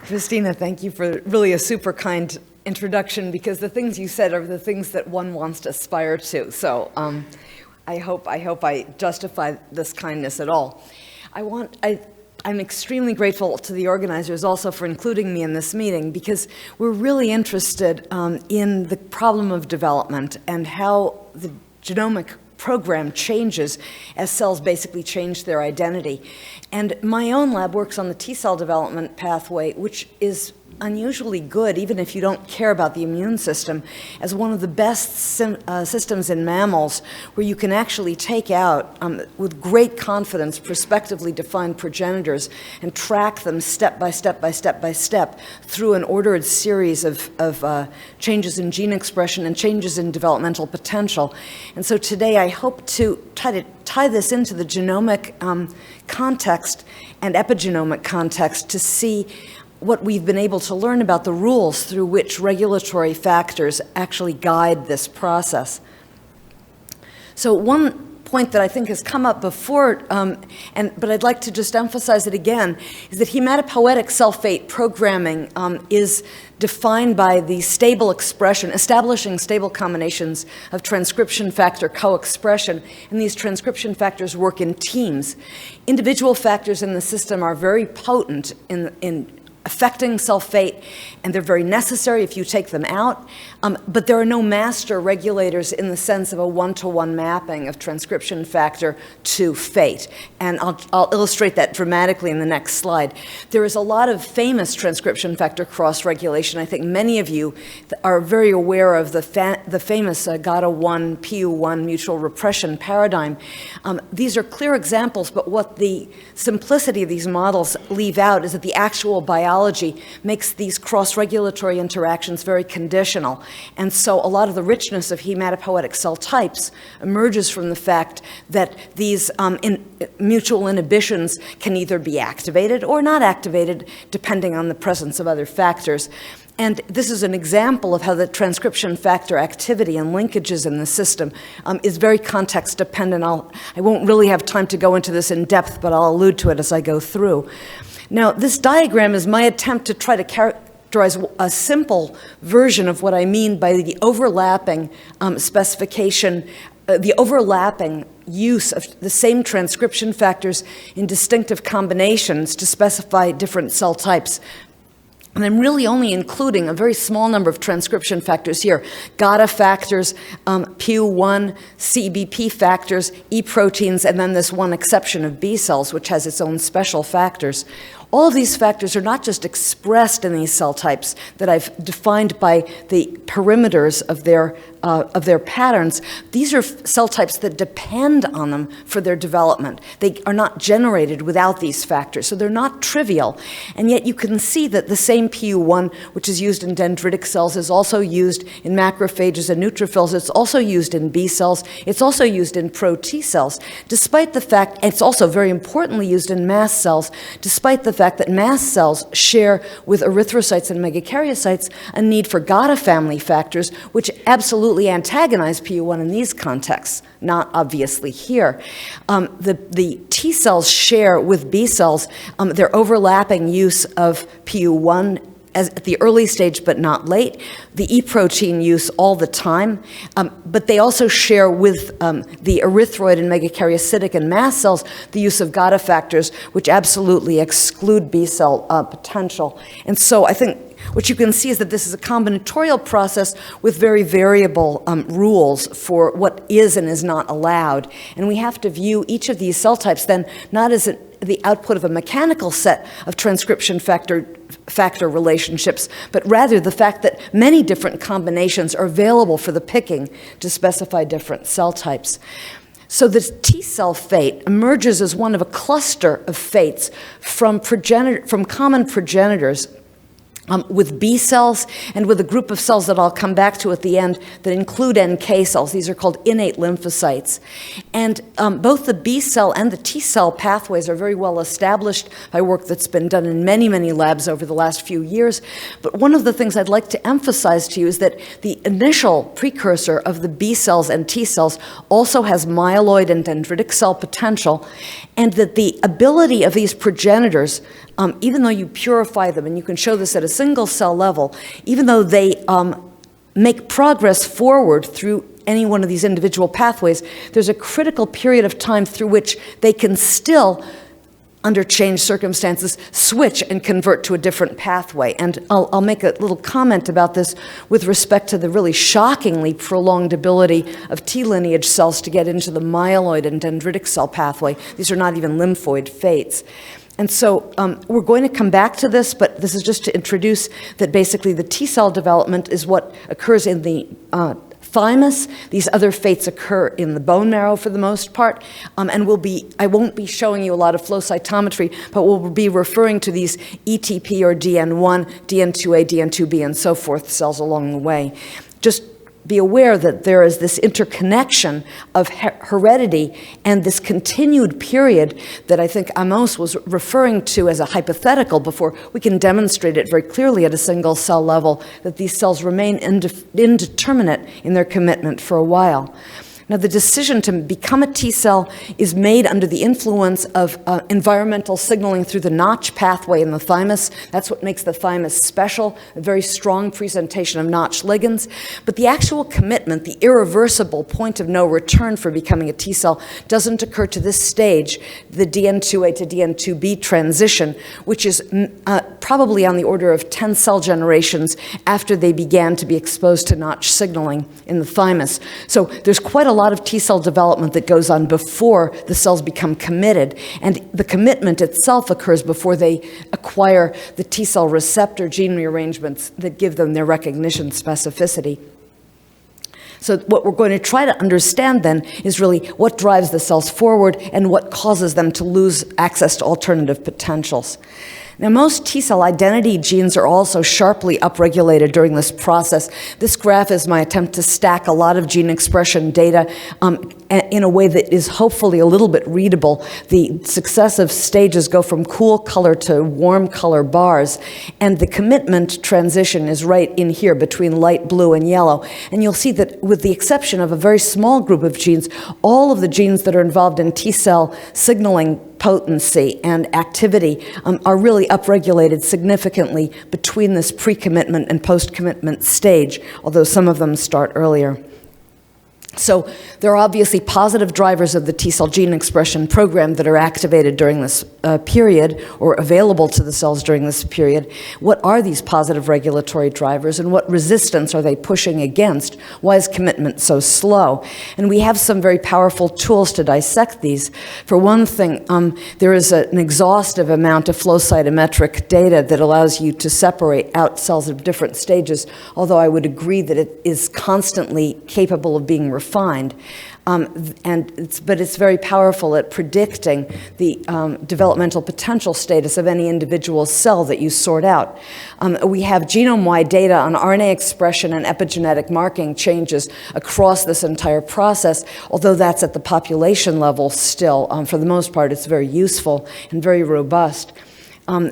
Christina, thank you for really a super kind introduction, because the things you said are the things that one wants to aspire to. So I hope I justify this kindness at all. I'm extremely grateful to the organizers also for including me in this meeting, because we're really interested in the problem of development and how the genomic program changes as cells basically change their identity. And my own lab works on the T-cell development pathway, which is unusually good, even if you don't care about the immune system, as one of the best systems in mammals, where you can actually take out, with great confidence, prospectively defined progenitors and track them step by step by step by step through an ordered series of changes in gene expression and changes in developmental potential. And so today I hope to tie this into the genomic context and epigenomic context to see what we've been able to learn about the rules through which regulatory factors actually guide this process. So one point that I think has come up before, but I'd like to just emphasize it again, is that hematopoietic cell fate programming is defined by the stable expression, establishing stable combinations of transcription factor co-expression, and these transcription factors work in teams. Individual factors in the system are very potent in affecting cell fate, and they're very necessary if you take them out, but there are no master regulators in the sense of a one-to-one mapping of transcription factor to fate. And I'll illustrate that dramatically in the next slide. There is a lot of famous transcription factor cross-regulation. I think many of you are very aware of the famous GATA1, PU1 mutual repression paradigm. These are clear examples, but what the simplicity of these models leave out is that the actual biology makes these cross-regulatory interactions very conditional. And so a lot of the richness of hematopoietic cell types emerges from the fact that these mutual inhibitions can either be activated or not activated, depending on the presence of other factors. And this is an example of how the transcription factor activity and linkages in the system is very context dependent. I won't really have time to go into this in depth, but I'll allude to it as I go through. Now, this diagram is my attempt to try to characterize a simple version of what I mean by the overlapping specification, the overlapping use of the same transcription factors in distinctive combinations to specify different cell types. And I'm really only including a very small number of transcription factors here: GATA factors, PU1, CBP factors, E proteins, and then this one exception of B cells, which has its own special factors. All of these factors are not just expressed in these cell types that I've defined by the perimeters of their patterns. These are cell types that depend on them for their development. They are not generated without these factors, so they're not trivial. And yet you can see that the same PU1, which is used in dendritic cells, is also used in macrophages and neutrophils. It's also used in B cells. It's also used in pro-T cells, despite the fact, and it's also very importantly used in mast cells, despite the fact that mast cells share with erythrocytes and megakaryocytes a need for GATA family factors, which absolutely antagonize PU1 in these contexts, not obviously here. The T cells share with B cells their overlapping use of PU1 at the early stage but not late, the E protein use all the time, but they also share with the erythroid and megakaryocytic and mast cells the use of GATA factors, which absolutely exclude B cell potential. And so I think what you can see is that this is a combinatorial process with very variable rules for what is and is not allowed. And we have to view each of these cell types then not as the output of a mechanical set of transcription factor relationships, but rather the fact that many different combinations are available for the picking to specify different cell types. So the T-cell fate emerges as one of a cluster of fates from common progenitors with B cells and with a group of cells that I'll come back to at the end that include NK cells. These are called innate lymphocytes. And both the B cell and the T cell pathways are very well established by work that's been done in many, many labs over the last few years. But one of the things I'd like to emphasize to you is that the initial precursor of the B cells and T cells also has myeloid and dendritic cell potential, and that the ability of these progenitors even though you purify them, and you can show this at a single cell level, even though they make progress forward through any one of these individual pathways, there's a critical period of time through which they can still, under changed circumstances, switch and convert to a different pathway. And I'll make a little comment about this with respect to the really shockingly prolonged ability of T lineage cells to get into the myeloid and dendritic cell pathway. These are not even lymphoid fates. And so we're going to come back to this, but this is just to introduce that basically the T cell development is what occurs in the thymus. These other fates occur in the bone marrow for the most part, and I won't be showing you a lot of flow cytometry, but we'll be referring to these ETP or DN1, DN2A, DN2B, and so forth cells along the way. Just be aware that there is this interconnection of heredity and this continued period that I think Amos was referring to as a hypothetical before. We can demonstrate it very clearly at a single cell level that these cells remain indeterminate in their commitment for a while. Now, the decision to become a T cell is made under the influence of environmental signaling through the Notch pathway in the thymus. That's what makes the thymus special, a very strong presentation of Notch ligands. But the actual commitment, the irreversible point of no return for becoming a T cell, doesn't occur to this stage, the DN2A to DN2B transition, which is probably on the order of 10 cell generations after they began to be exposed to Notch signaling in the thymus. So there's quite a lot of T cell development that goes on before the cells become committed, and the commitment itself occurs before they acquire the T cell receptor gene rearrangements that give them their recognition specificity. So what we're going to try to understand then is really what drives the cells forward and what causes them to lose access to alternative potentials. Now, most T cell identity genes are also sharply upregulated during this process. This graph is my attempt to stack a lot of gene expression data in a way that is hopefully a little bit readable. The successive stages go from cool color to warm color bars, and the commitment transition is right in here between light blue and yellow. And you'll see that with the exception of a very small group of genes, all of the genes that are involved in T cell signaling potency and activity are really upregulated significantly between this pre-commitment and post-commitment stage, although some of them start earlier. So there are obviously positive drivers of the T cell gene expression program that are activated during this period or available to the cells during this period. What are these positive regulatory drivers and what resistance are they pushing against? Why is commitment so slow? And we have some very powerful tools to dissect these. For one thing, there is an exhaustive amount of flow cytometric data that allows you to separate out cells of different stages, although I would agree that it is constantly capable of being refined. But it's very powerful at predicting the developmental potential status of any individual cell that you sort out. We have genome-wide data on RNA expression and epigenetic marking changes across this entire process, although that's at the population level still. For the most part, it's very useful and very robust.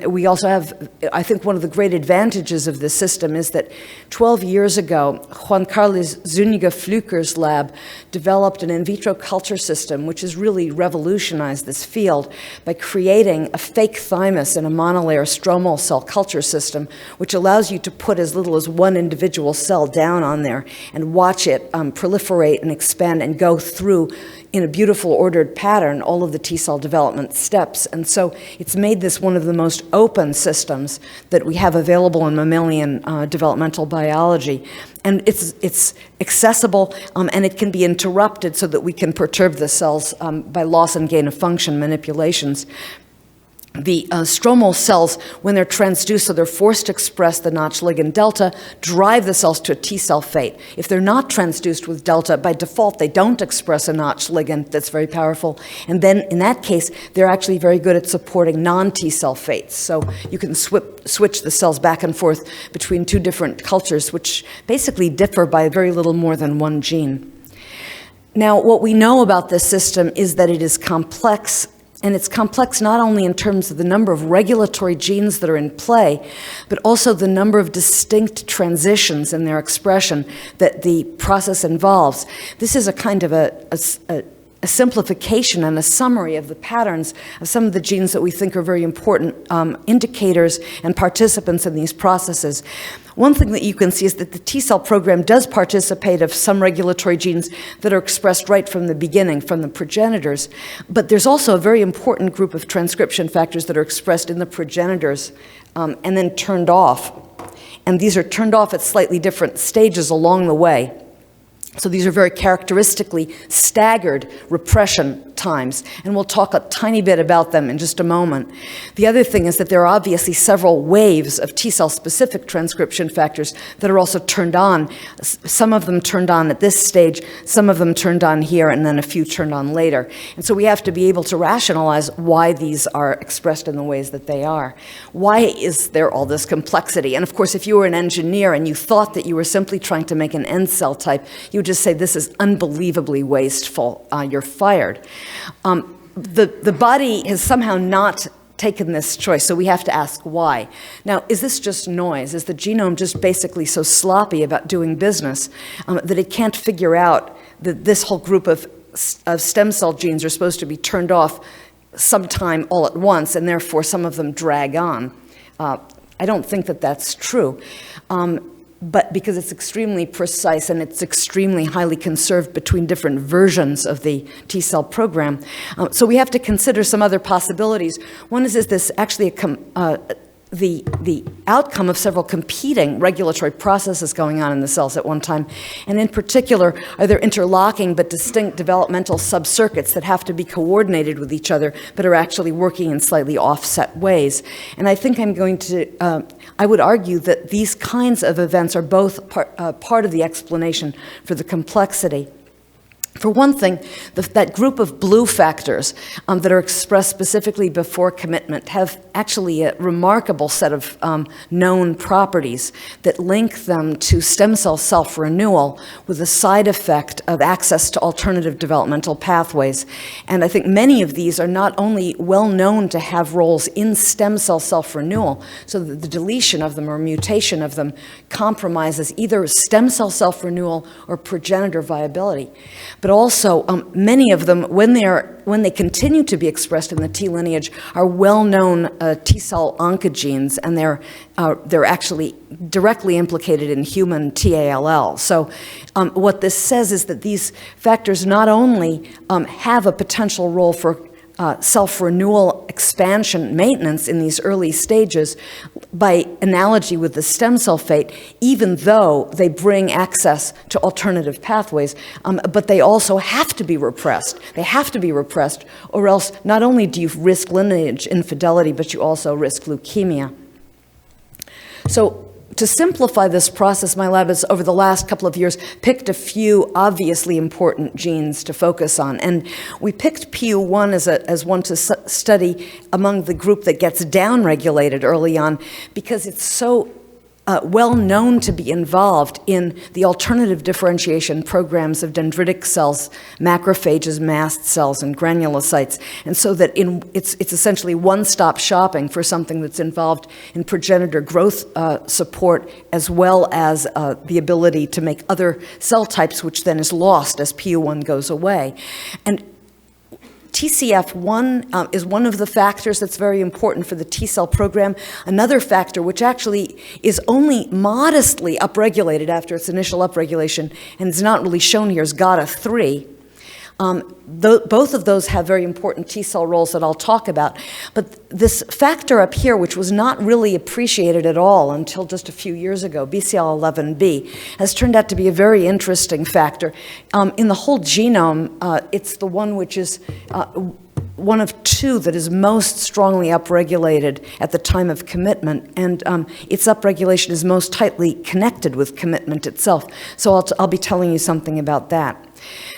We also have, I think one of the great advantages of this system is that 12 years ago, Juan Carlos Zuniga-Flücker's lab developed an in vitro culture system which has really revolutionized this field by creating a fake thymus in a monolayer stromal cell culture system, which allows you to put as little as one individual cell down on there and watch it proliferate and expand and go through in a beautiful ordered pattern all of the T cell development steps. And so it's made this one of the most open systems that we have available in mammalian developmental biology. And it's accessible and it can be interrupted so that we can perturb the cells by loss and gain of function manipulations. The stromal cells, when they're transduced, so they're forced to express the Notch ligand delta, drive the cells to a T cell fate. If they're not transduced with delta, by default, they don't express a Notch ligand that's very powerful. And then, in that case, they're actually very good at supporting non-T cell fates. So you can switch the cells back and forth between two different cultures, which basically differ by very little more than one gene. Now, what we know about this system is that it is complex. And it's complex not only in terms of the number of regulatory genes that are in play, but also the number of distinct transitions in their expression that the process involves. This is a kind of a a simplification and a summary of the patterns of some of the genes that we think are very important indicators and participants in these processes. One thing that you can see is that the Tcell program does participate of some regulatory genes that are expressed right from the beginning, from the progenitors, but there's also a very important group of transcription factors that are expressed in the progenitors and then turned off. And these are turned off at slightly different stages along the way. So these are very characteristically staggered repression times, and we'll talk a tiny bit about them in just a moment. The other thing is that there are obviously several waves of T-cell specific transcription factors that are also turned on. Some of them turned on at this stage, some of them turned on here, and then a few turned on later. And so we have to be able to rationalize why these are expressed in the ways that they are. Why is there all this complexity? And of course, if you were an engineer and you thought that you were simply trying to make an end cell type, you would just say, this is unbelievably wasteful, you're fired. The body has somehow not taken this choice, so we have to ask why. Now, is this just noise? Is the genome just basically so sloppy about doing business that it can't figure out that this whole group of stem cell genes are supposed to be turned off sometime all at once, and therefore some of them drag on? I don't think that that's true. But because it's extremely precise and it's extremely highly conserved between different versions of the T-cell program. So we have to consider some other possibilities. One is this actually the outcome of several competing regulatory processes going on in the cells at one time? And in particular, are there interlocking but distinct developmental subcircuits that have to be coordinated with each other but are actually working in slightly offset ways? And I think I'm going to, I would argue that these kinds of events are both part of the explanation for the complexity. For one thing, that group of blue factors that are expressed specifically before commitment have actually a remarkable set of known properties that link them to stem cell self-renewal with a side effect of access to alternative developmental pathways. And I think many of these are not only well known to have roles in stem cell self-renewal, so that the deletion of them or mutation of them compromises either stem cell self-renewal or progenitor viability. But also, many of them, when they continue to be expressed in the T lineage, are well-known T-cell oncogenes, and they're actually directly implicated in human TALL. So what this says is that these factors not only have a potential role for self-renewal expansion maintenance in these early stages by analogy with the stem cell fate, even though they bring access to alternative pathways, but they also have to be repressed. They have to be repressed, or else not only do you risk lineage infidelity, but you also risk leukemia. So to simplify this process, my lab has, over the last couple of years, picked a few obviously important genes to focus on. And we picked PU1 as one to study among the group that gets downregulated early on because it's so well known to be involved in the alternative differentiation programs of dendritic cells, macrophages, mast cells, and granulocytes. And so that it's essentially one-stop shopping for something that's involved in progenitor growth support, as well as the ability to make other cell types, which then is lost as PU1 goes away. And TCF1 is one of the factors that's very important for the T-cell program. Another factor, which actually is only modestly upregulated after its initial upregulation and is not really shown here, is GATA3. Both of those have very important T-cell roles that I'll talk about. But this factor up here, which was not really appreciated at all until just a few years ago, BCL11B, has turned out to be a very interesting factor. In the whole genome, it's the one which is one of two that is most strongly upregulated at the time of commitment, and its upregulation is most tightly connected with commitment itself. So I'll be telling you something about that.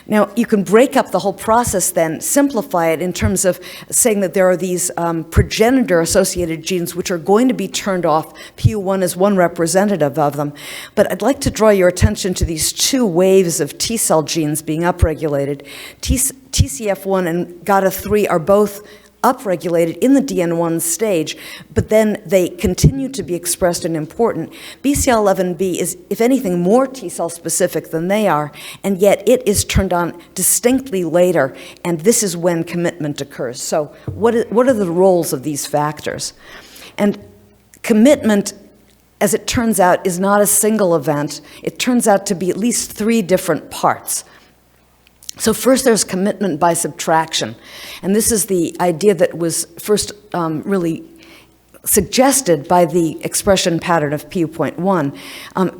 Now, you can break up the whole process then, simplify it in terms of saying that there are these progenitor-associated genes which are going to be turned off. PU1 is one representative of them. But I'd like to draw your attention to these two waves of T-cell genes being upregulated. TCF1 and GATA3 are both upregulated in the DN1 stage, but then they continue to be expressed and important. BCL11B is, if anything, more T-cell specific than they are, and yet it is turned on distinctly later, and this is when commitment occurs. So what are the roles of these factors? And commitment, as it turns out, is not a single event. It turns out to be at least 3 different parts. So first there's commitment by subtraction. And this is the idea that was first really suggested by the expression pattern of PU.1.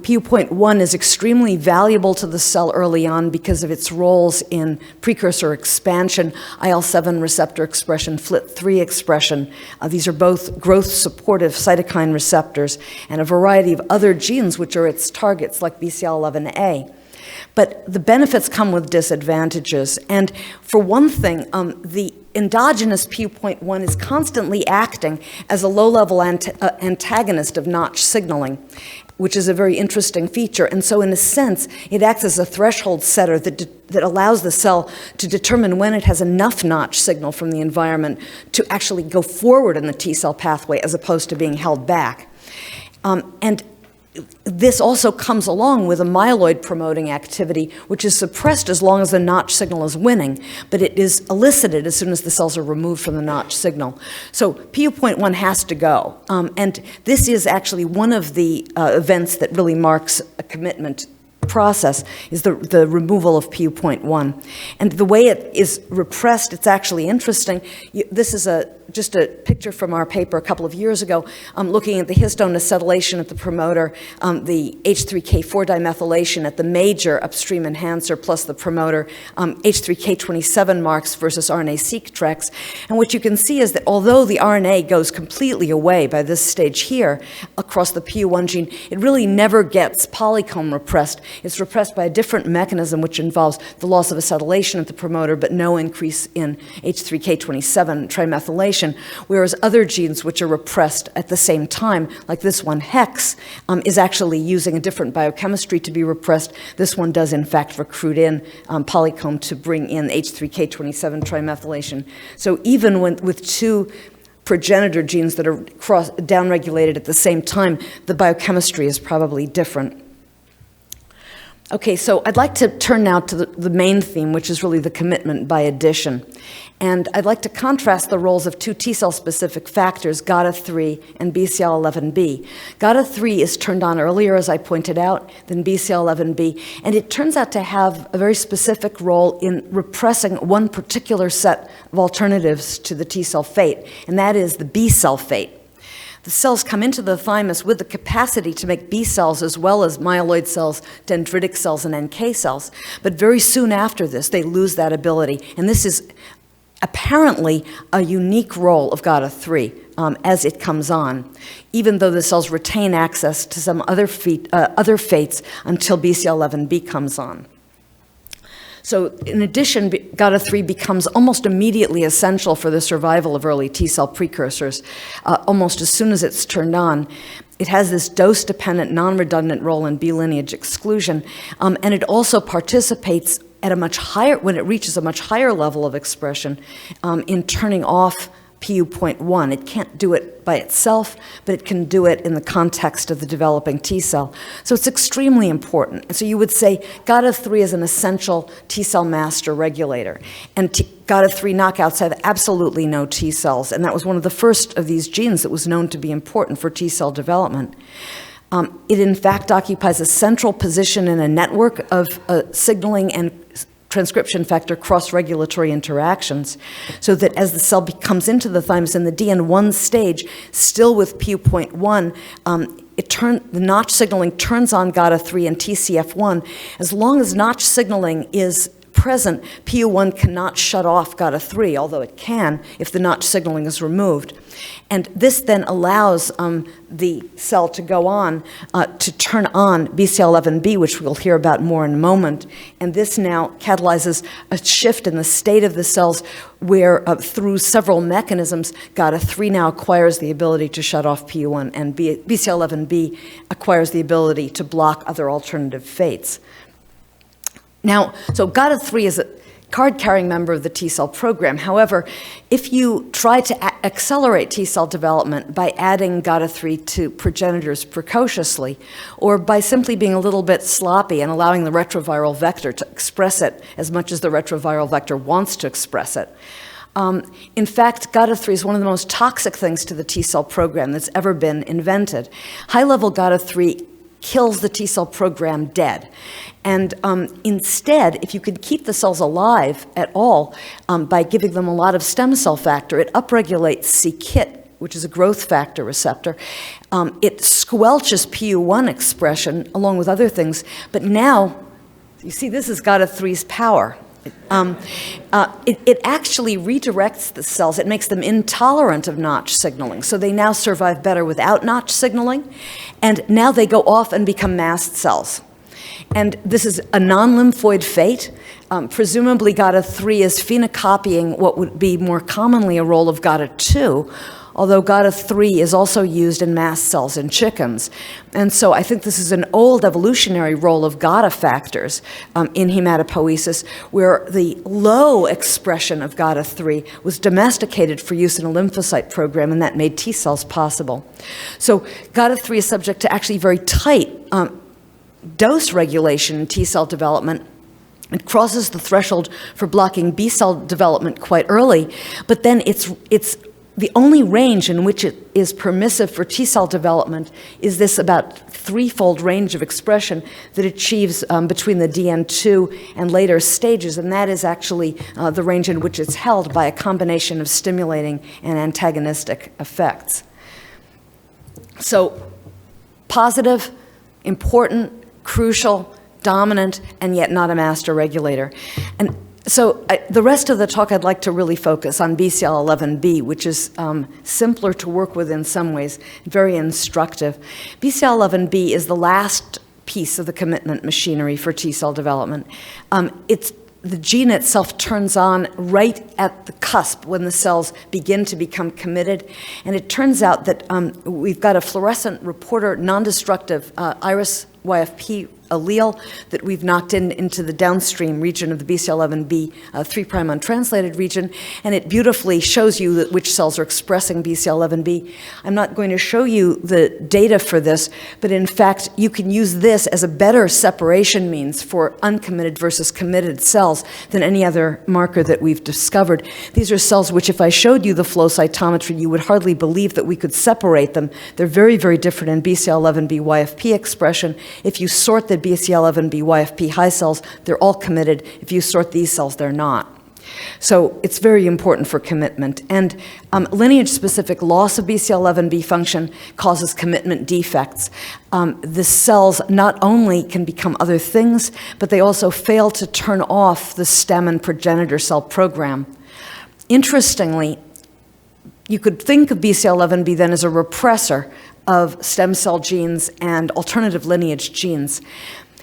PU.1 is extremely valuable to the cell early on because of its roles in precursor expansion, IL-7 receptor expression, FLT3 expression. These are both growth-supportive cytokine receptors, and a variety of other genes which are its targets, like BCL11A. But the benefits come with disadvantages. And for one thing, the endogenous PU.1 is constantly acting as a low-level antagonist of Notch signaling, which is a very interesting feature. And so in a sense, it acts as a threshold setter that allows the cell to determine when it has enough Notch signal from the environment to actually go forward in the T-cell pathway as opposed to being held back. And this also comes along with a myeloid-promoting activity, which is suppressed as long as the Notch signal is winning, but it is elicited as soon as the cells are removed from the Notch signal. So PU.1 has to go, and this is actually one of the events that really marks a commitment process, is the removal of PU.1. And the way it is repressed, it's actually interesting. This is just a picture from our paper a couple of years ago, looking at the histoneacetylation at the promoter, the H3K4 dimethylation at the major upstream enhancer plus the promoter, H3K27 marks versus RNA-seq tracks. And what you can see is that although the RNA goes completely away by this stage here across the PU1 gene, it really never gets polycomb repressed. It's repressed by a different mechanism which involves the loss of acetylation at the promoter but no increase in H3K27 trimethylation, whereas other genes which are repressed at the same time, like this one, HEX, is actually using a different biochemistry to be repressed. This one does in fact recruit in polycomb to bring in H3K27 trimethylation. So even with 2 progenitor genes that are downregulated at the same time, the biochemistry is probably different. Okay, so I'd like to turn now to the main theme, which is really the commitment by addition. And I'd like to contrast the roles of 2 T-cell specific factors, GATA3 and BCL11B. GATA3 is turned on earlier, as I pointed out, than BCL11B, and it turns out to have a very specific role in repressing one particular set of alternatives to the T-cell fate, and that is the B-cell fate. The cells come into the thymus with the capacity to make B cells as well as myeloid cells, dendritic cells, and NK cells. But very soon after this, they lose that ability. And this is apparently a unique role of GATA3 as it comes on, even though the cells retain access to some other fates until BCL11B comes on. So in addition, GATA3 becomes almost immediately essential for the survival of early T-cell precursors. Almost as soon as it's turned on, it has this dose-dependent, non-redundant role in B lineage exclusion, and it also participates at a much higher, when it reaches a much higher level of expression, in turning off PU.1. It can't do it by itself, but it can do it in the context of the developing T-cell. So it's extremely important. And so you would say GATA3 is an essential T-cell master regulator. And GATA3 knockouts have absolutely no T-cells, and that was one of the first of these genes that was known to be important for T-cell development. It in fact occupies a central position in a network of signaling and transcription factor cross-regulatory interactions, so that as the cell comes into the thymus in the DN1 stage, still with PU.1, the Notch signaling turns on GATA3 and TCF1. As long as Notch signaling is present, PU1 cannot shut off GATA3, although it can if the Notch signaling is removed. And this then allows the cell to go on to turn on BCL11B, which we'll hear about more in a moment. And this now catalyzes a shift in the state of the cells where, through several mechanisms, GATA3 now acquires the ability to shut off PU1, and BCL11B acquires the ability to block other alternative fates. Now, so GATA3 card-carrying member of the T-cell program. However, if you try to accelerate T-cell development by adding GATA3 to progenitors precociously, or by simply being a little bit sloppy and allowing the retroviral vector to express it as much as the retroviral vector wants to express it, in fact, GATA3 is one of the most toxic things to the T-cell program that's ever been invented. High-level GATA3 kills the T-cell program dead. And instead, if you could keep the cells alive at all by giving them a lot of stem cell factor, it upregulates c-KIT, which is a growth factor receptor. It squelches PU1 expression along with other things. But now, you see, this is GATA3's power. It actually redirects the cells. It makes them intolerant of Notch signaling. So they now survive better without Notch signaling. And now they go off and become mast cells. And this is a non-lymphoid fate. Presumably GATA3 is phenocopying what would be more commonly a role of GATA2, although GATA3 is also used in mast cells in chickens. And so I think this is an old evolutionary role of GATA factors in hematopoiesis, where the low expression of GATA3 was domesticated for use in a lymphocyte program, and that made T cells possible. So GATA3 is subject to actually very tight dose regulation in T cell development. It crosses the threshold for blocking B cell development quite early, but then it's the only range in which it is permissive for T-cell development is this about threefold range of expression that achieves between the DN2 and later stages, and that is actually the range in which it's held by a combination of stimulating and antagonistic effects. So positive, important, crucial, dominant, and yet not a master regulator. And so the rest of the talk I'd like to really focus on BCL11B, which is simpler to work with in some ways, very instructive. BCL11B is the last piece of the commitment machinery for T-cell development. The gene itself turns on right at the cusp when the cells begin to become committed. And it turns out that we've got a fluorescent reporter, non-destructive iris YFP allele that we've knocked into the downstream region of the BCL11B 3' untranslated region, and it beautifully shows you which cells are expressing BCL11B. I'm not going to show you the data for this, but in fact, you can use this as a better separation means for uncommitted versus committed cells than any other marker that we've discovered. These are cells which, if I showed you the flow cytometry, you would hardly believe that we could separate them. They're very, very different in BCL11B YFP expression. If you sort the BCL11B YFP high cells, they're all committed. If you sort these cells, they're not. So it's very important for commitment. And lineage-specific loss of BCL11B function causes commitment defects. The cells not only can become other things, but they also fail to turn off the stem and progenitor cell program. Interestingly, you could think of BCL11B then as a repressor of stem cell genes and alternative lineage genes.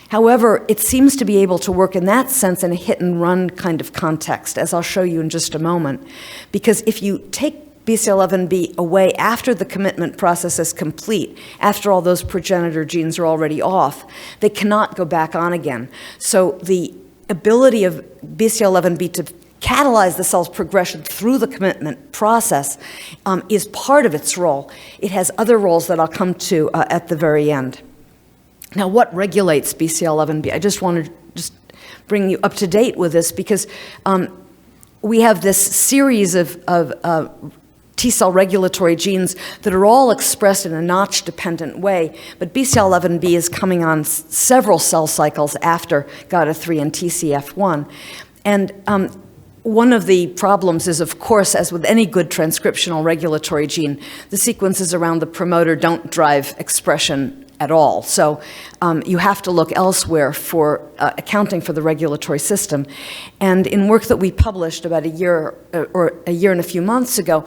However, it seems to be able to work in that sense in a hit-and-run kind of context, as I'll show you in just a moment. Because if you take BCL11B away after the commitment process is complete, after all those progenitor genes are already off, they cannot go back on again. So the ability of BCL11B to catalyze the cell's progression through the commitment process is part of its role. It has other roles that I'll come to at the very end. Now, what regulates BCL11B? I just want to bring you up to date with this because we have this series of T-cell regulatory genes that are all expressed in a Notch-dependent way, but BCL11B is coming on several cell cycles after GATA3 and TCF1. And one of the problems is, of course, as with any good transcriptional regulatory gene, the sequences around the promoter don't drive expression at all. So you have to look elsewhere for accounting for the regulatory system. And in work that we published about a year and a few months ago,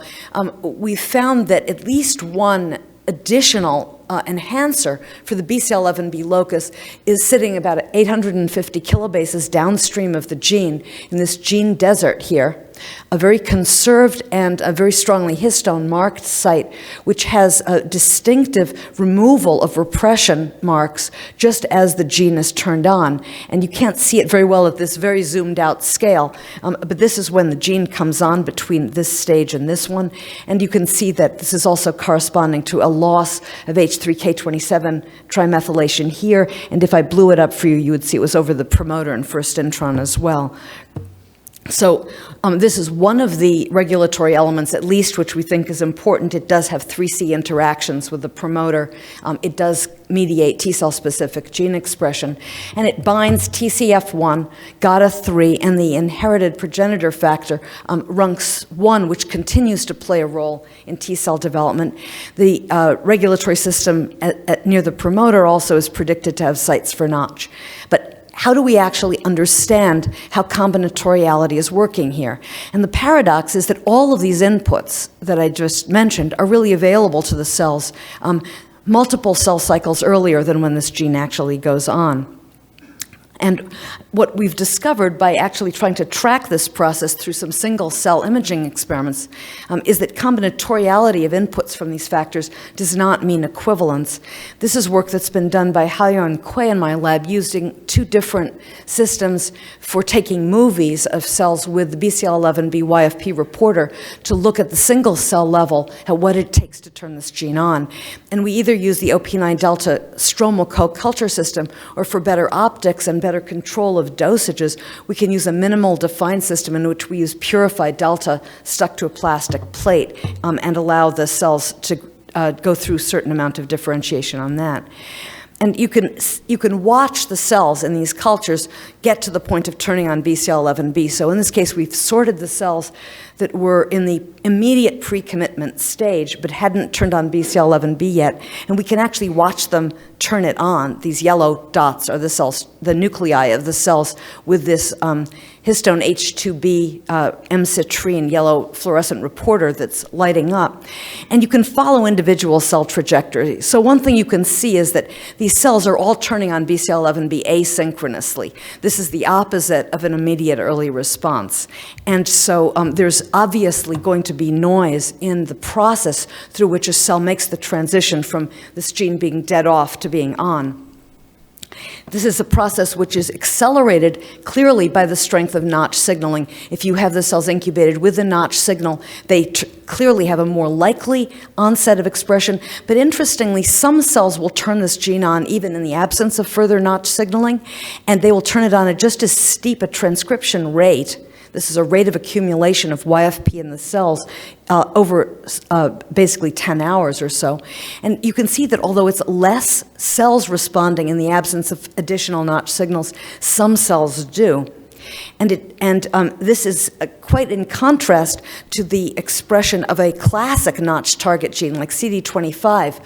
we found that at least one additional enhancer for the BCL11B locus is sitting about 850 kilobases downstream of the gene in this gene desert here. a very conserved and a very strongly histone-marked site, which has a distinctive removal of repression marks just as the gene is turned on. And you can't see it very well at this very zoomed-out scale, but this is when the gene comes on between this stage and this one. And you can see that this is also corresponding to a loss of H3K27 trimethylation here. And if I blew it up for you, you would see it was over the promoter and first intron as well. So this is one of the regulatory elements, at least, which we think is important. It does have 3C interactions with the promoter. It does mediate T-cell specific gene expression, and it binds TCF1, GATA3, and the inherited progenitor factor, RUNX1, which continues to play a role in T-cell development. The regulatory system near the promoter also is predicted to have sites for Notch. But how do we actually understand how combinatoriality is working here? And the paradox is that all of these inputs that I just mentioned are really available to the cells multiple cell cycles earlier than when this gene actually goes on. And what we've discovered by actually trying to track this process through some single cell imaging experiments is that combinatoriality of inputs from these factors does not mean equivalence. This is work that's been done by Haoyuan Kui in my lab using two different systems for taking movies of cells with the BCL11B YFP reporter to look at the single cell level at what it takes to turn this gene on. And we either use the OP9 delta stromal co-culture system, or for better optics and better control of dosages, we can use a minimal defined system in which we use purified delta stuck to a plastic plate and allow the cells to go through a certain amount of differentiation on that. And you can watch the cells in these cultures get to the point of turning on BCL11B. So in this case, we've sorted the cells that were in the immediate pre-commitment stage but hadn't turned on BCL11B yet, and we can actually watch them turn it on. These yellow dots are the cells, the nuclei of the cells with this histone H2B M-citrine yellow fluorescent reporter that's lighting up. And you can follow individual cell trajectories. So one thing you can see is that these cells are all turning on BCL11B asynchronously. This is the opposite of an immediate early response. And so there's obviously going to be noise in the process through which a cell makes the transition from this gene being dead off to being on. This is a process which is accelerated clearly by the strength of Notch signaling. If you have the cells incubated with the Notch signal, they clearly have a more likely onset of expression. But interestingly, some cells will turn this gene on even in the absence of further Notch signaling, and they will turn it on at just as steep a transcription rate. This is a rate of accumulation of YFP in the cells over basically 10 hours or so. And you can see that although it's less cells responding in the absence of additional Notch signals, some cells do. And this is quite in contrast to the expression of a classic Notch target gene like CD25,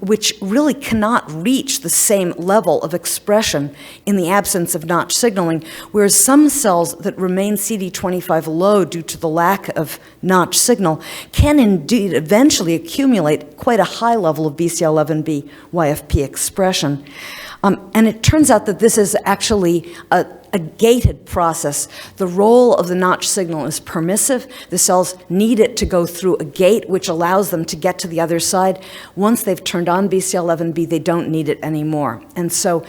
which really cannot reach the same level of expression in the absence of Notch signaling, whereas some cells that remain CD25 low due to the lack of Notch signal can indeed eventually accumulate quite a high level of BCL11B YFP expression. And it turns out that this is actually a gated process. The role of the Notch signal is permissive. The cells need it to go through a gate which allows them to get to the other side. Once they've turned on BCL11B, they don't need it anymore. And so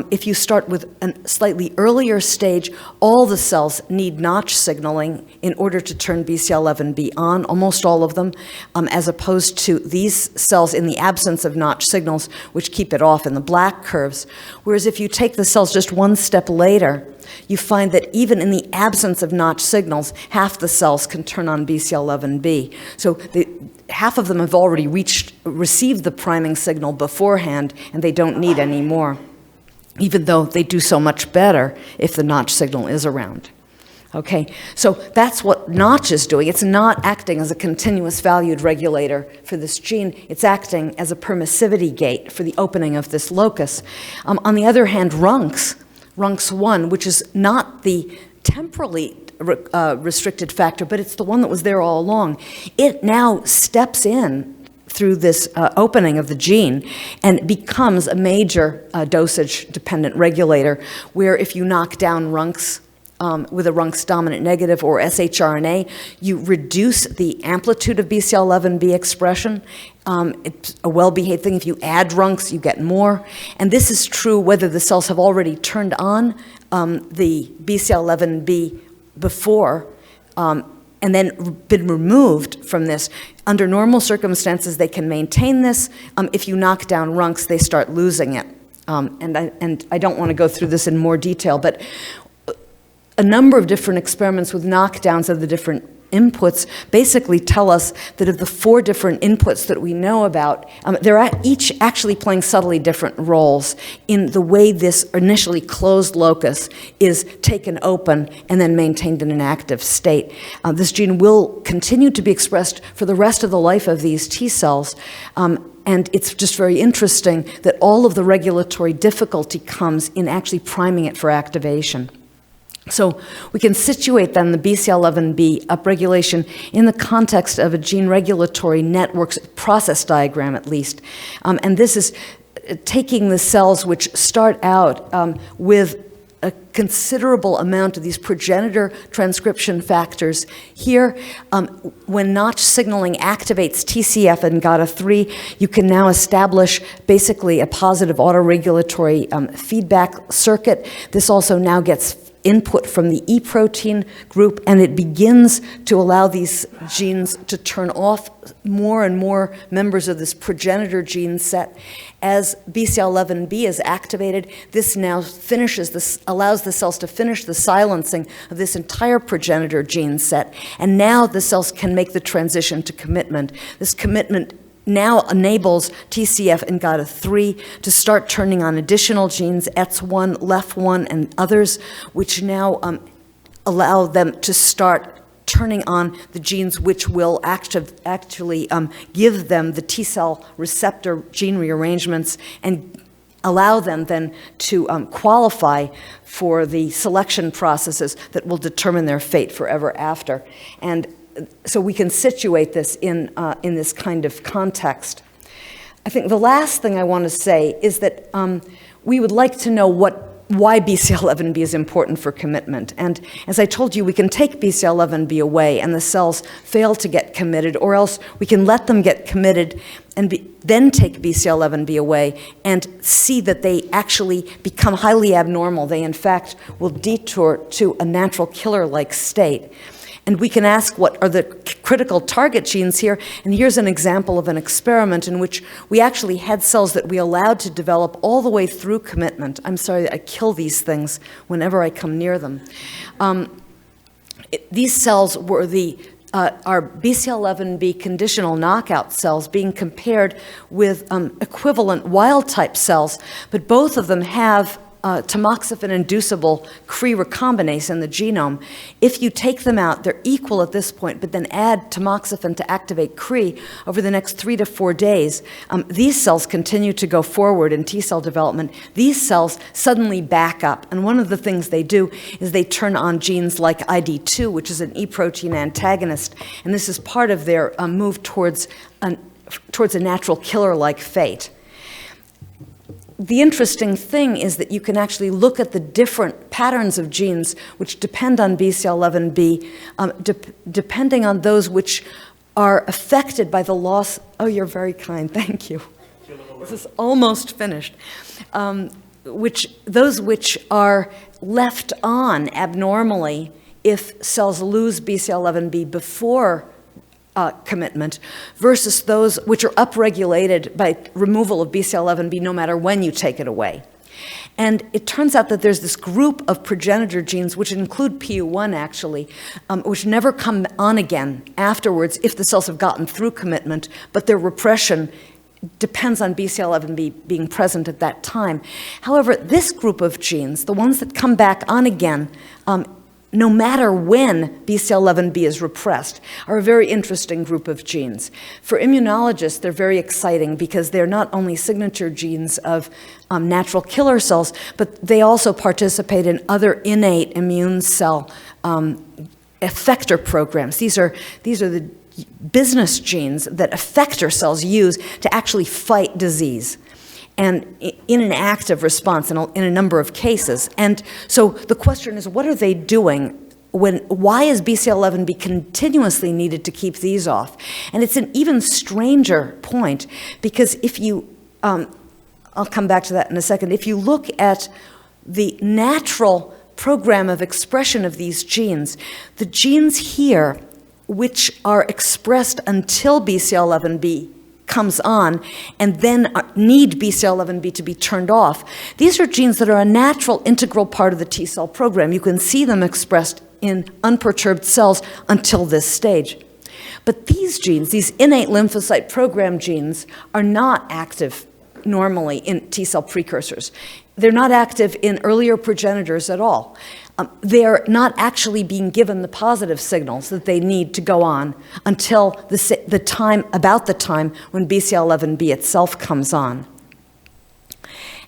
if you start with a slightly earlier stage, all the cells need Notch signaling in order to turn BCL11B on, almost all of them, as opposed to these cells in the absence of Notch signals, which keep it off in the black curves. Whereas if you take the cells just one step later, you find that even in the absence of Notch signals, half the cells can turn on BCL11B. So half of them have already received the priming signal beforehand, and they don't need any more, even though they do so much better if the Notch signal is around. Okay, so that's what Notch is doing. It's not acting as a continuous valued regulator for this gene. It's acting as a permissivity gate for the opening of this locus. On the other hand, RUNX1, which is not the temporally restricted factor, but it's the one that was there all along, it now steps in through this opening of the gene and becomes a major dosage-dependent regulator, where if you knock down RUNX with a RUNX dominant negative or shRNA, you reduce the amplitude of BCL11B expression. It's a well-behaved thing. If you add RUNX, you get more. And this is true whether the cells have already turned on the BCL11B before and then been removed from this. Under normal circumstances, they can maintain this. If you knock down RUNX, they start losing it. And I don't want to go through this in more detail, but a number of different experiments with knockdowns of the different inputs basically tell us that of the 4 different inputs that we know about, they're each actually playing subtly different roles in the way this initially closed locus is taken open and then maintained in an active state. This gene will continue to be expressed for the rest of the life of these T cells. And it's just very interesting that all of the regulatory difficulty comes in actually priming it for activation. So we can situate then the BCL11B upregulation in the context of a gene regulatory network's process diagram, at least. And this is taking the cells which start out with a considerable amount of these progenitor transcription factors. Here, when notch signaling activates TCF and GATA3, you can now establish basically a positive autoregulatory feedback circuit. This also now gets input from the E protein group, and it begins to allow these genes to turn off more and more members of this progenitor gene set. As BCL11B is activated, this now allows the cells to finish the silencing of this entire progenitor gene set, and now the cells can make the transition to commitment. This commitment now enables TCF and GATA3 to start turning on additional genes, ETS1, LEF1, and others, which now allow them to start turning on the genes which will actually give them the T-cell receptor gene rearrangements and allow them then to qualify for the selection processes that will determine their fate forever after. And so we can situate this in this kind of context. I think the last thing I want to say is that we would like to know why BCL11B is important for commitment. And as I told you, we can take BCL11B away and the cells fail to get committed, or else we can let them get committed and then take BCL11B away and see that they actually become highly abnormal. They, in fact, will detour to a natural killer-like state. And we can ask what are the critical target genes here. And here's an example of an experiment in which we actually had cells that we allowed to develop all the way through commitment. I'm sorry, I kill these things whenever I come near them. These cells were our BCL11B conditional knockout cells being compared with equivalent wild-type cells, but both of them have tamoxifen-inducible Cre recombinase in the genome. If you take them out, they're equal at this point, but then add tamoxifen to activate Cre over the next 3 to 4 days, these cells continue to go forward in T-cell development. These cells suddenly back up, and one of the things they do is they turn on genes like ID2, which is an E protein antagonist, and this is part of their move towards a natural killer-like fate. The interesting thing is that you can actually look at the different patterns of genes which depend on BCL11B, depending on those which are affected by the loss. Oh, you're very kind, thank you. This is almost finished. Those which are left on abnormally if cells lose BCL11B before commitment versus those which are upregulated by removal of BCL11B no matter when you take it away. And it turns out that there's this group of progenitor genes, which include PU1 actually, which never come on again afterwards if the cells have gotten through commitment, but their repression depends on BCL11B being present at that time. However, this group of genes, the ones that come back on again, no matter when BCL11B is repressed, are a very interesting group of genes. For immunologists, they're very exciting because they're not only signature genes of natural killer cells, but they also participate in other innate immune cell effector programs. These are the business genes that effector cells use to actually fight disease. and in an active response in a number of cases. And so the question is, what are they doing? Why is BCL11B continuously needed to keep these off? And it's an even stranger point, because if you, I'll come back to that in a second, if you look at the natural program of expression of these genes, the genes here, which are expressed until BCL11B comes on and then need BCL11B to be turned off, these are genes that are a natural integral part of the T cell program. You can see them expressed in unperturbed cells until this stage. But these genes, these innate lymphocyte program genes, are not active normally in T cell precursors. They're not active in earlier progenitors at all. They're not actually being given the positive signals that they need to go on until about the time when BCL11B itself comes on.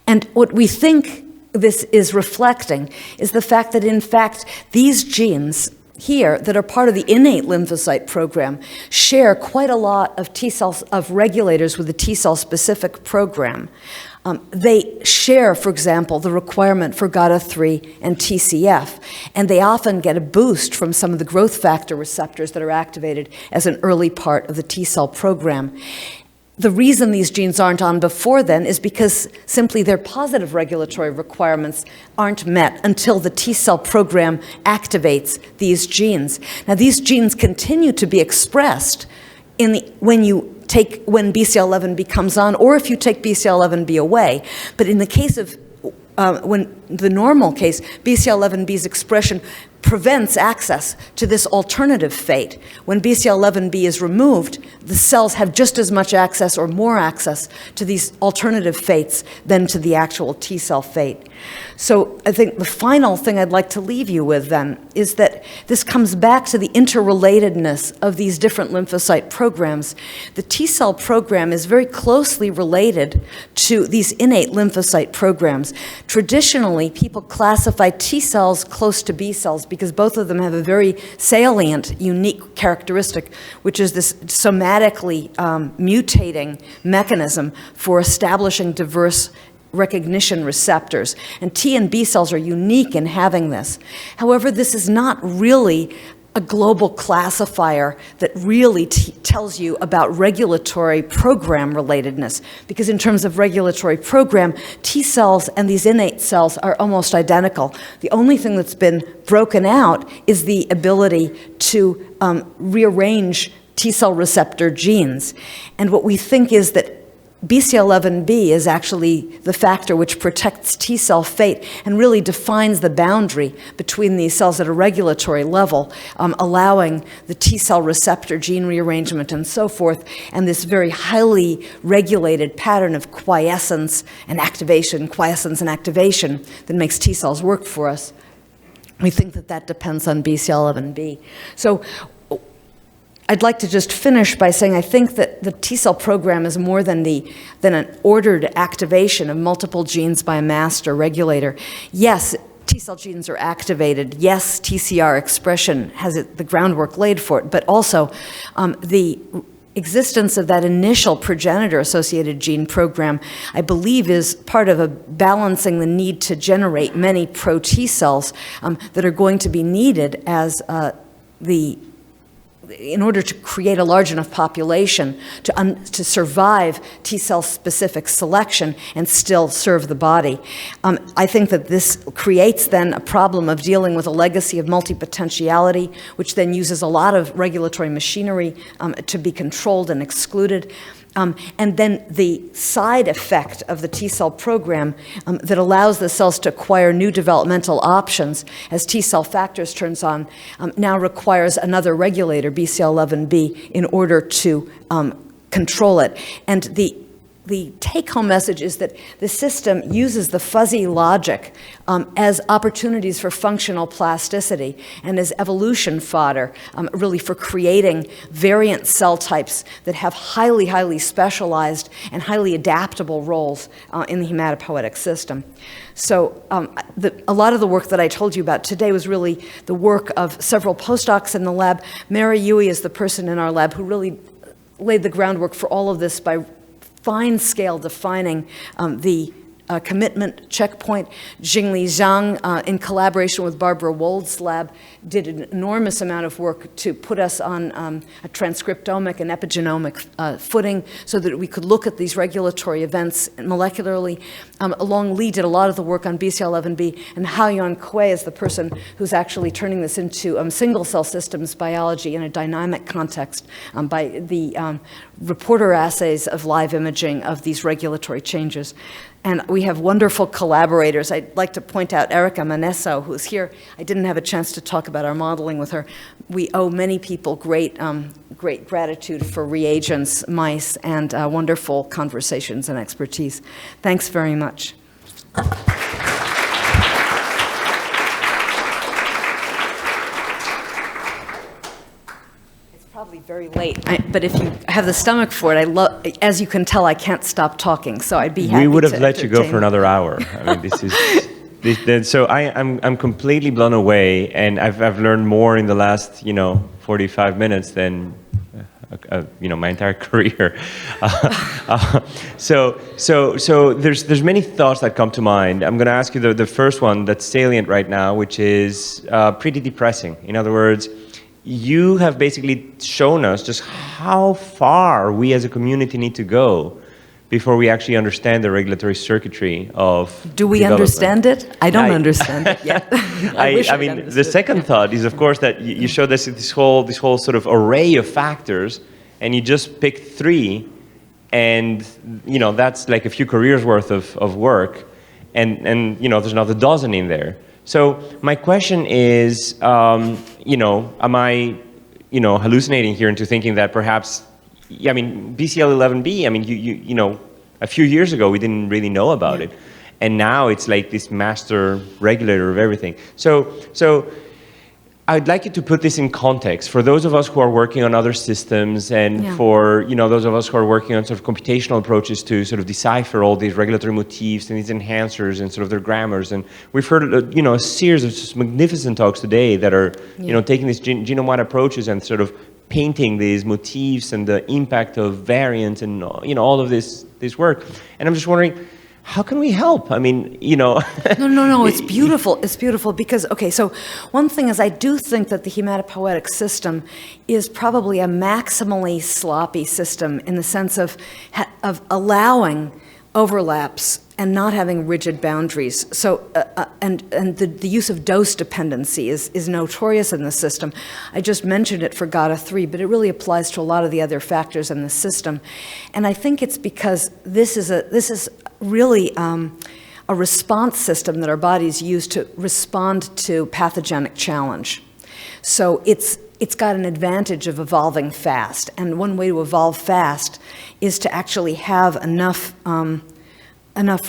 And what we think this is reflecting is the fact that, in fact, these genes here that are part of the innate lymphocyte program share quite a lot of T cells, of regulators with the T cell specific program. They share, for example, the requirement for GATA3 and TCF, and they often get a boost from some of the growth factor receptors that are activated as an early part of the T cell program. The reason these genes aren't on before then is because simply their positive regulatory requirements aren't met until the T cell program activates these genes. Now, these genes continue to be expressed when BCL11B comes on, or if you take BCL11B away. But in the case of the normal case, BCL11B's expression prevents access to this alternative fate. When BCL11B is removed, the cells have just as much access or more access to these alternative fates than to the actual T cell fate. So I think the final thing I'd like to leave you with then is that this comes back to the interrelatedness of these different lymphocyte programs. The T cell program is very closely related to these innate lymphocyte programs. Traditionally, people classify T cells close to B cells because both of them have a very salient, unique characteristic, which is this somatically mutating mechanism for establishing diverse recognition receptors. And T and B cells are unique in having this. However, this is not really a global classifier that really tells you about regulatory program relatedness, because in terms of regulatory program, T cells and these innate cells are almost identical. The only thing that's been broken out is the ability to rearrange T cell receptor genes. And what we think is that BCL11B is actually the factor which protects T cell fate and really defines the boundary between these cells at a regulatory level, allowing the T cell receptor gene rearrangement and so forth, and this very highly regulated pattern of quiescence and activation that makes T cells work for us. We think that that depends on BCL11B. So I'd like to just finish by saying I think that the T cell program is more than an ordered activation of multiple genes by a master regulator. Yes, T cell genes are activated. Yes, TCR expression has the groundwork laid for it, but also the existence of that initial progenitor-associated gene program, I believe, is part of balancing the need to generate many pro-T cells that are going to be needed as in order to create a large enough population to survive T cell specific selection and still serve the body. I think that this creates then a problem of dealing with a legacy of multipotentiality, which then uses a lot of regulatory machinery to be controlled and excluded. And then the side effect of the T cell program that allows the cells to acquire new developmental options as T cell factors turns on now requires another regulator, BCL11B, in order to control it. And the take-home message is that the system uses the fuzzy logic as opportunities for functional plasticity and as evolution fodder, really for creating variant cell types that have highly, highly specialized and highly adaptable roles in the hematopoietic system. So a lot of the work that I told you about today was really the work of several postdocs in the lab. Mary Yui is the person in our lab who really laid the groundwork for all of this by fine scale defining the commitment checkpoint. Jingli Zhang, in collaboration with Barbara Wold's lab, did an enormous amount of work to put us on a transcriptomic and epigenomic footing so that we could look at these regulatory events molecularly. Long Li did a lot of the work on BCL11B, and Haoyuan Kuei is the person who's actually turning this into single-cell systems biology in a dynamic context by the reporter assays of live imaging of these regulatory changes. And we have wonderful collaborators. I'd like to point out Erica Manesso, who's here. I didn't have a chance to talk about our modeling with her. We owe many people great gratitude for reagents, mice, and wonderful conversations and expertise. Thanks very much. Probably very late, but if you have the stomach for it, as you can tell, I can't stop talking, so I'd be happy to We would have let you go for another hour. I mean, this is, so I'm completely blown away, and I've learned more in the last, 45 minutes than, my entire career. So there's many thoughts that come to mind. I'm going to ask you the first one that's salient right now, which is pretty depressing. In other words, you have basically shown us just how far we as a community need to go before we actually understand the regulatory circuitry of Do we understand it? I don't understand it yet. I mean, the second thought is, of course, that you showed us this whole sort of array of factors, and you just picked 3, and that's like a few careers worth of work, and there's another dozen in there. So my question is, am I, hallucinating here into thinking that perhaps, BCL11B, a few years ago we didn't really know about it, and now it's like this master regulator of everything. So I'd like you to put this in context for those of us who are working on other systems, and for those of us who are working on sort of computational approaches to sort of decipher all these regulatory motifs and these enhancers and sort of their grammars. And we've heard a series of just magnificent talks today that are taking these genome-wide approaches and sort of painting these motifs and the impact of variants and all of this work. And I'm just wondering, how can we help? I mean, No, it's beautiful. It's beautiful because, so one thing is I do think that the hematopoietic system is probably a maximally sloppy system in the sense of allowing overlaps and not having rigid boundaries. So, and the use of dose dependency is notorious in the system. I just mentioned it for GATA3, but it really applies to a lot of the other factors in the system. And I think it's because this is really a response system that our bodies use to respond to pathogenic challenge. So it's got an advantage of evolving fast. And one way to evolve fast is to actually have enough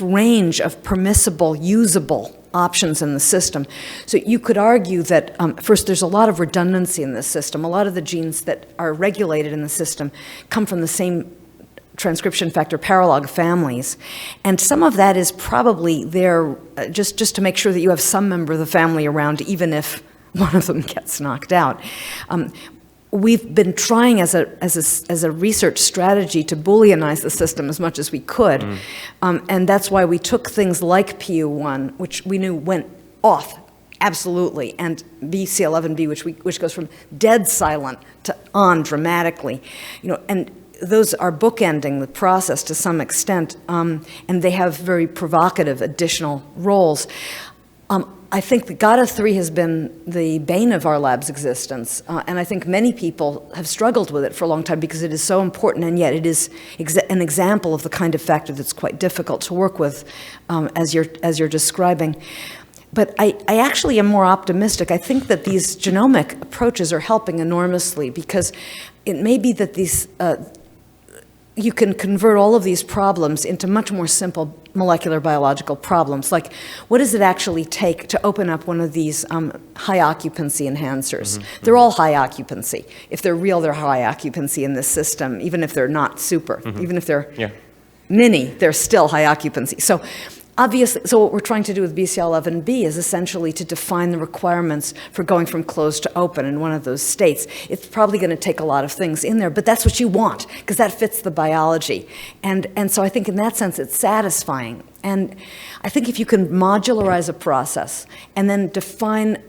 range of permissible, usable options in the system. So you could argue that, first, there's a lot of redundancy in this system. A lot of the genes that are regulated in the system come from the same transcription factor paralog families. And some of that is probably there just to make sure that you have some member of the family around, even if one of them gets knocked out. We've been trying as a research strategy to Booleanize the system as much as we could. And that's why we took things like PU1, which we knew went off absolutely, and BCL11B, which goes from dead silent to on dramatically, and those are bookending the process to some extent, and they have very provocative additional roles. I think the GATA3 has been the bane of our lab's existence, and I think many people have struggled with it for a long time because it is so important, and yet it is an example of the kind of factor that's quite difficult to work with, as you're describing. But I actually am more optimistic. I think that these genomic approaches are helping enormously because it may be that these you can convert all of these problems into much more simple molecular biological problems. Like, what does it actually take to open up one of these high occupancy enhancers? They're all high occupancy. If they're real, they're high occupancy in this system, even if they're not super. Even if they're mini, they're still high occupancy. So obviously, so what we're trying to do with BCL11B is essentially to define the requirements for going from closed to open in one of those states. It's probably going to take a lot of things in there, but that's what you want, because that fits the biology. And so I think in that sense it's satisfying. And I think if you can modularize a process and then define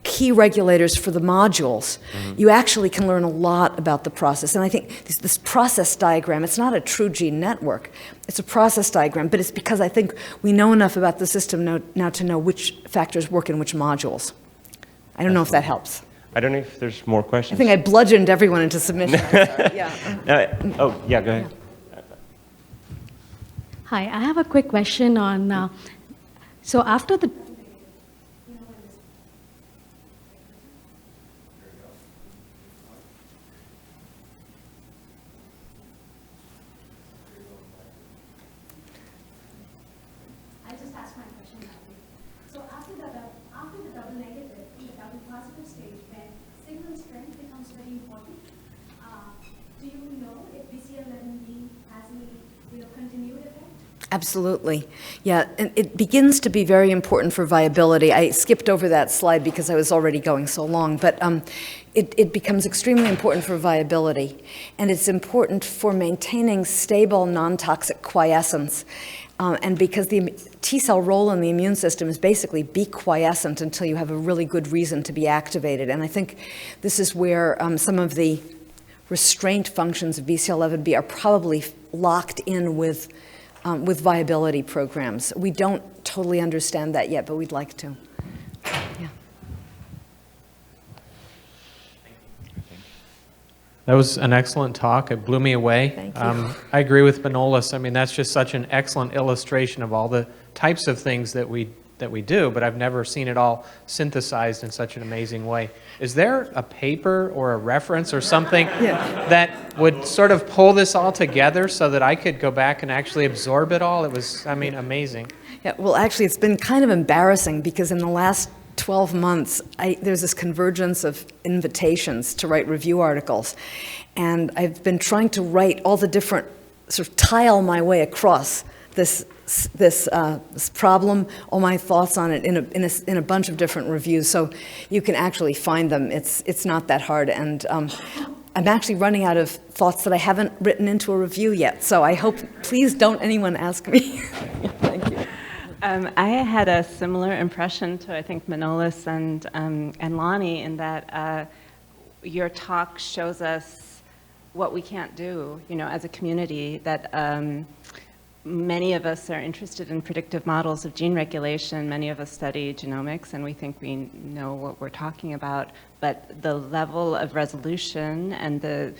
key regulators for the modules, you actually can learn a lot about the process. And I think this process diagram, it's not a true gene network, it's a process diagram, but it's because I think we know enough about the system now to know which factors work in which modules. I don't know if that helps. I don't know if there's more questions. I think I bludgeoned everyone into submission. Yeah. Oh, yeah, go ahead. Hi, I have a quick question on, so after the Absolutely. Yeah, and it begins to be very important for viability. I skipped over that slide because I was already going so long, but it becomes extremely important for viability, and it's important for maintaining stable, non-toxic quiescence. And because the T-cell role in the immune system is basically be quiescent until you have a really good reason to be activated. And I think this is where some of the restraint functions of BCL11B are probably locked in with viability programs. We don't totally understand that yet, but we'd like to. Yeah. That was an excellent talk. It blew me away. Thank you. I agree with Manolis. I mean, that's just such an excellent illustration of all the types of things that we do, but I've never seen it all synthesized in such an amazing way. Is there a paper or a reference or something that would sort of pull this all together so that I could go back and actually absorb it all? It was, I mean, amazing. Yeah, well, actually, it's been kind of embarrassing because in the last 12 months, there's this convergence of invitations to write review articles. And I've been trying to write all the different, sort of tile my way across this problem, all my thoughts on it in a bunch of different reviews, so you can actually find them. It's not that hard, and I'm actually running out of thoughts that I haven't written into a review yet. So I hope, please don't anyone ask me. Thank you. I had a similar impression to, I think, Manolis and Lonnie, in that your talk shows us what we can't do, as a community, that many of us are interested in predictive models of gene regulation. Many of us study genomics, and we think we know what we're talking about. But the level of resolution and the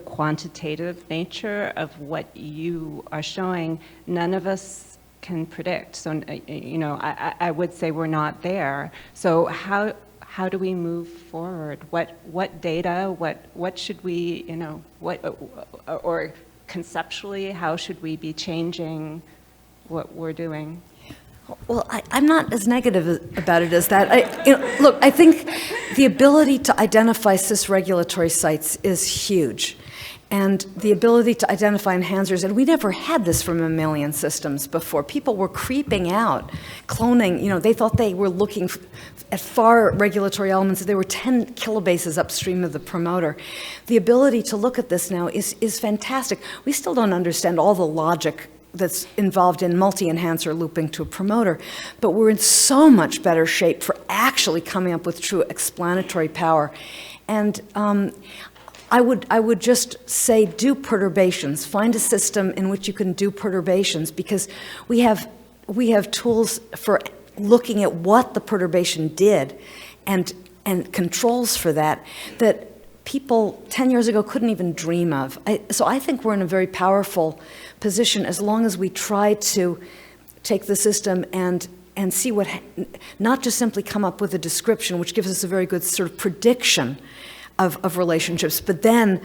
quantitative nature of what you are showing, none of us can predict. So, I would say we're not there. So how do we move forward? What data? What should we? Or conceptually, how should we be changing what we're doing? Well, I'm not as negative about it as that. Look, I think the ability to identify cis-regulatory sites is huge. And the ability to identify enhancers, and we never had this from mammalian systems before. People were creeping out, cloning, they thought they were looking at far regulatory elements. They were 10 kilobases upstream of the promoter. The ability to look at this now is fantastic. We still don't understand all the logic that's involved in multi-enhancer looping to a promoter, but we're in so much better shape for actually coming up with true explanatory power. And I would just say do perturbations. Find a system in which you can do perturbations, because we have tools for looking at what the perturbation did and controls for that people 10 years ago couldn't even dream of. So I think we're in a very powerful position as long as we try to take the system and see what, not just simply come up with a description, which gives us a very good sort of prediction of relationships, but then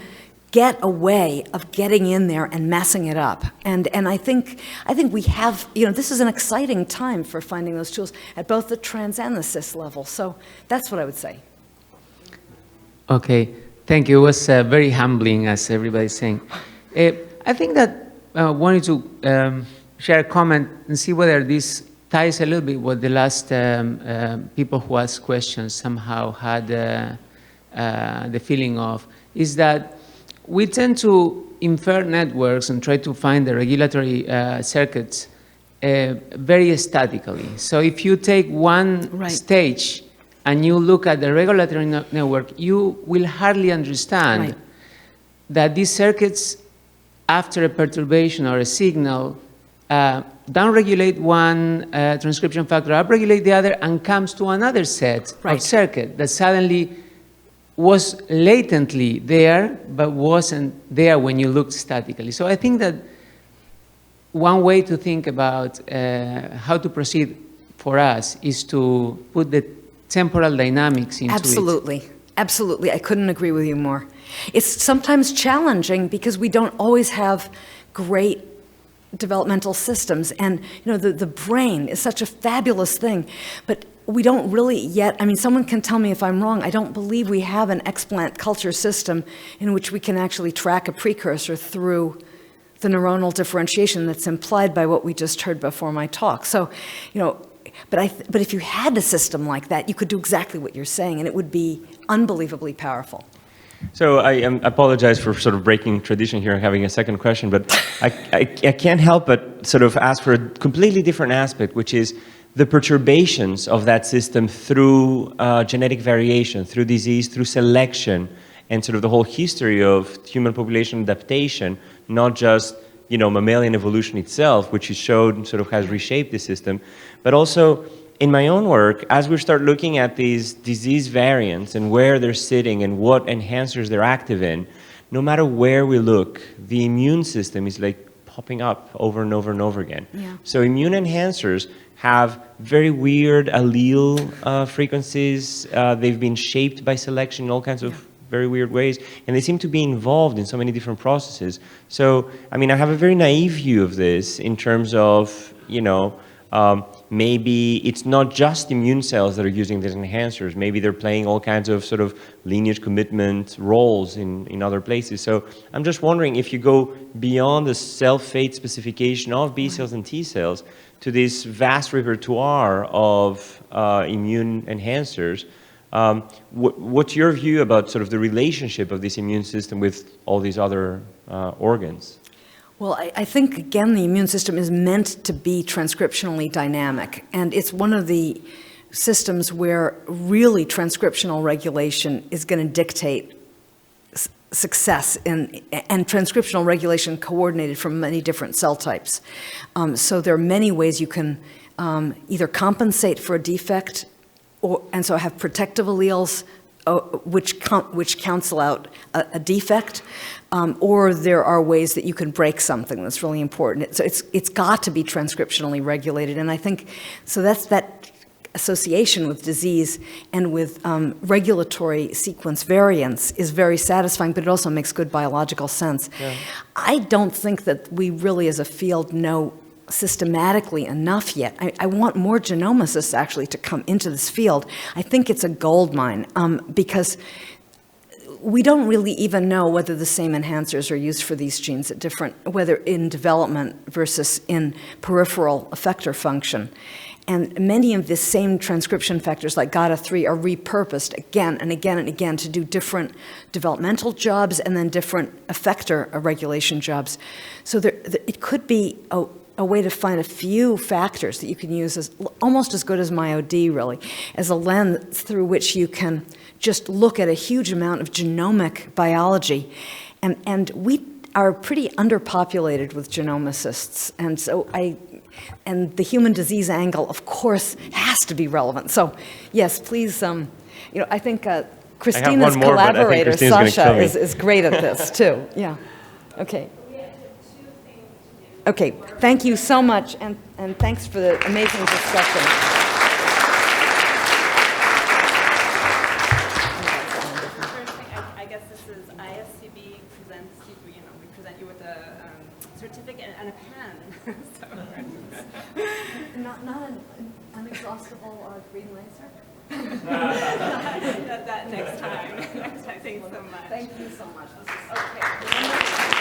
get a way of getting in there and messing it up. And I think we have, this is an exciting time for finding those tools at both the trans and the cis level. So that's what I would say. Okay, thank you. It was very humbling, as everybody's saying. I think that I wanted to share a comment and see whether this ties a little bit with the last people who asked questions somehow had the feeling of, is that we tend to infer networks and try to find the regulatory circuits very statically. So if you take one stage and you look at the regulatory network, you will hardly understand that these circuits, after a perturbation or a signal, downregulate one transcription factor, upregulate the other, and comes to another set of circuit that suddenly was latently there, but wasn't there when you looked statically. So I think that one way to think about how to proceed for us is to put the temporal dynamics into it. Absolutely. Absolutely. I couldn't agree with you more. It's sometimes challenging because we don't always have great developmental systems. And, you know, the brain is such a fabulous thing, but we don't really yet, I mean, someone can tell me if I'm wrong, I don't believe we have an explant culture system in which we can actually track a precursor through the neuronal differentiation that's implied by what we just heard before my talk. So, you know, but if you had a system like that, you could do exactly what you're saying, and it would be unbelievably powerful. So I apologize for sort of breaking tradition here and having a second question, but I can't help but sort of ask for a completely different aspect, which is the perturbations of that system through genetic variation, through disease, through selection, and sort of the whole history of human population adaptation, not just, you know, mammalian evolution itself, which is showed sort of has reshaped the system, but also in my own work, as we start looking at these disease variants and where they're sitting and what enhancers they're active in, no matter where we look, the immune system is like popping up over and over and over again. Yeah. So immune enhancers have very weird allele frequencies. They've been shaped by selection in all kinds of very weird ways, and they seem to be involved in so many different processes. So, I mean, I have a very naive view of this in terms of, you know, maybe it's not just immune cells that are using these enhancers. Maybe they're playing all kinds of sort of lineage commitment roles in other places. So I'm just wondering if you go beyond the self-fate specification of B cells and T cells to this vast repertoire of immune enhancers, what's your view about sort of the relationship of this immune system with all these other organs? Well, I think, again, the immune system is meant to be transcriptionally dynamic, and it's one of the systems where really transcriptional regulation is going to dictate success and transcriptional regulation coordinated from many different cell types. So there are many ways you can either compensate for a defect and so have protective alleles which cancel out a defect, or there are ways that you can break something that's really important. So it's got to be transcriptionally regulated, and I think, so that's that association with disease and with regulatory sequence variants is very satisfying, but it also makes good biological sense. Yeah. I don't think that we really as a field know systematically enough yet. I want more genomicists actually to come into this field. I think it's a gold mine because we don't really even know whether the same enhancers are used for these genes at different, whether in development versus in peripheral effector function. And many of the same transcription factors like GATA3 are repurposed again and again and again to do different developmental jobs and then different effector regulation jobs. So it could be a way to find a few factors that you can use as almost as good as MyOD, really, as a lens through which you can just look at a huge amount of genomic biology. And we are pretty underpopulated with genomicists. And so and the human disease angle, of course, has to be relevant. So yes, please, you know, I think Christina's collaborator, Sasha, is great at this too. Yeah, okay. Okay, thank you so much, and thanks for the amazing discussion. I guess this is ISCB presents you, we present you with a certificate and a pen. So. Not an unexhaustible green laser? that next time. Thanks so much. Thank you so much. This is okay.